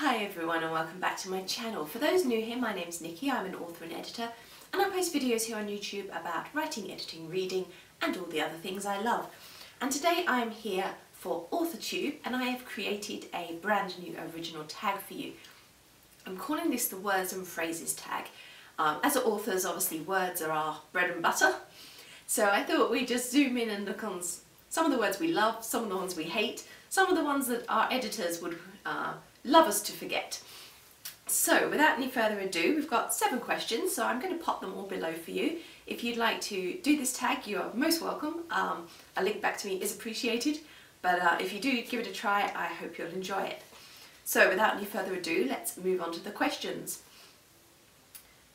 Hi everyone and welcome back to my channel. For those new here, my name's Nikki, I'm an author and editor and I post videos here on YouTube about writing, editing, reading and all the other things I love. And today I'm here for AuthorTube and I have created a brand new original tag for you. I'm calling this the words and phrases tag. As authors, obviously words are our bread and butter, so I thought we'd just zoom in and look on some of the words we love, some of the ones we hate, some of the ones that our editors would love us to forget. So without any further ado, we've got 7 questions, so I'm going to pop them all below for you. If you'd like to do this tag, you are most welcome. A link back to me is appreciated, but if you do give it a try, I hope you'll enjoy it. So without any further ado, let's move on to the questions.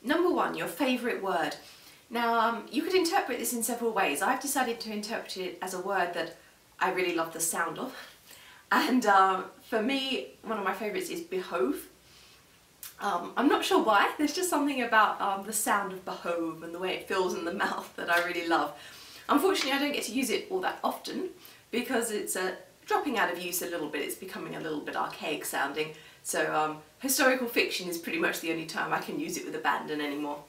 Number 1, your favourite word. Now you could interpret this in several ways. I've decided to interpret it as a word that I really love the sound of. And for me, one of my favourites is behove. I'm not sure why, there's just something about the sound of behove and the way it feels in the mouth that I really love. Unfortunately, I don't get to use it all that often because it's dropping out of use a little bit, it's becoming a little bit archaic sounding. So historical fiction is pretty much the only time I can use it with abandon anymore.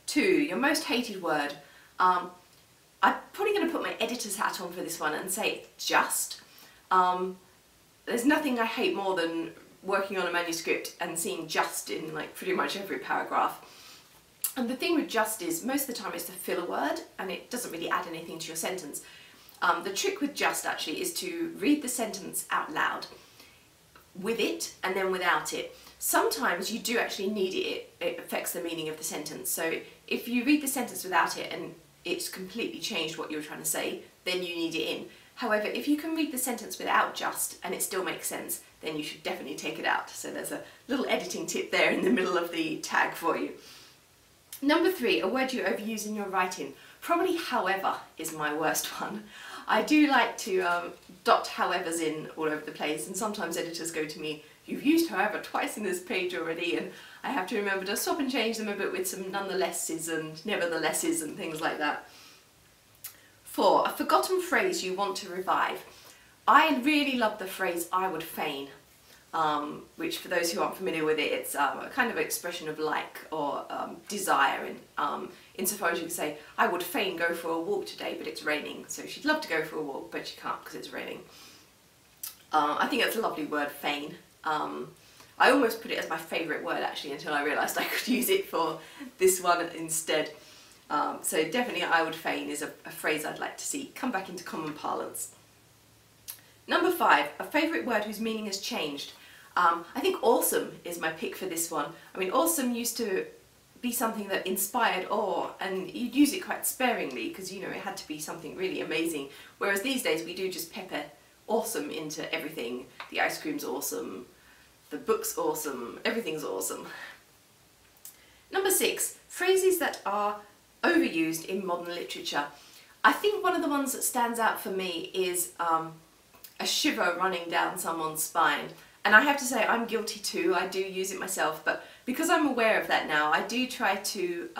2, your most hated word. I'm probably going to put my editor's hat on for this one and say just. There's nothing I hate more than working on a manuscript and seeing just in like pretty much every paragraph. And the thing with just is most of the time it's the filler word and it doesn't really add anything to your sentence. The trick with just actually is to read the sentence out loud with it and then without it. Sometimes you do actually need it, it affects the meaning of the sentence. So if you read the sentence without it and it's completely changed what you're trying to say, then you need it in. However, if you can read the sentence without just and it still makes sense, then you should definitely take it out. So there's a little editing tip there in the middle of the tag for you. Number 3, a word you overuse in your writing. Probably however is my worst one. I do like to dot howevers in all over the place, and sometimes editors go to me, "You've used however twice in this page already," and I have to remember to stop and change them a bit with some nonethelesses and neverthelesses and things like that. 4, a forgotten phrase you want to revive. I really love the phrase "I would fain," which for those who aren't familiar with it, it's a kind of expression of like or desire. Insofar as you can say, "I would fain go for a walk today, but it's raining." So she'd love to go for a walk, but she can't because it's raining. I think that's a lovely word, fain. I almost put it as my favourite word actually until I realised I could use it for this one instead. So definitely "I would fain" is a phrase I'd like to see come back into common parlance. Number 5, a favourite word whose meaning has changed. I think awesome is my pick for this one. I mean, awesome used to be something that inspired awe and you'd use it quite sparingly because, you know, it had to be something really amazing. Whereas these days we do just pepper awesome into everything. The ice cream's awesome, the book's awesome, everything's awesome. Number 6, phrases that are overused in modern literature. I think one of the ones that stands out for me is a shiver running down someone's spine. And I have to say I'm guilty too, I do use it myself, but because I'm aware of that now, I do try to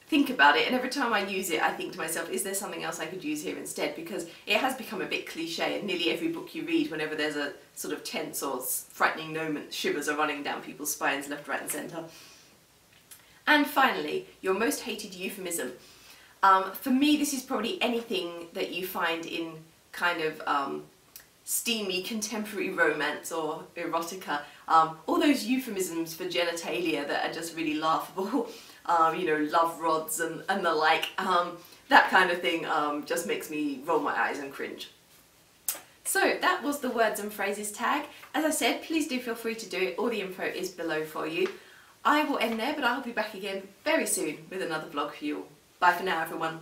think about it, and every time I use it I think to myself, is there something else I could use here instead? Because it has become a bit cliche and nearly every book you read, whenever there's a sort of tense or frightening moment, shivers are running down people's spines left, right and centre. And finally, your most hated euphemism. For me this is probably anything that you find in kind of steamy contemporary romance or erotica. All those euphemisms for genitalia that are just really laughable, you know, love rods and the like, that kind of thing just makes me roll my eyes and cringe. So that was the words and phrases tag. As I said, please do feel free to do it, all the info is below for you. I will end there, but I'll be back again very soon with another vlog for you all. Bye for now everyone.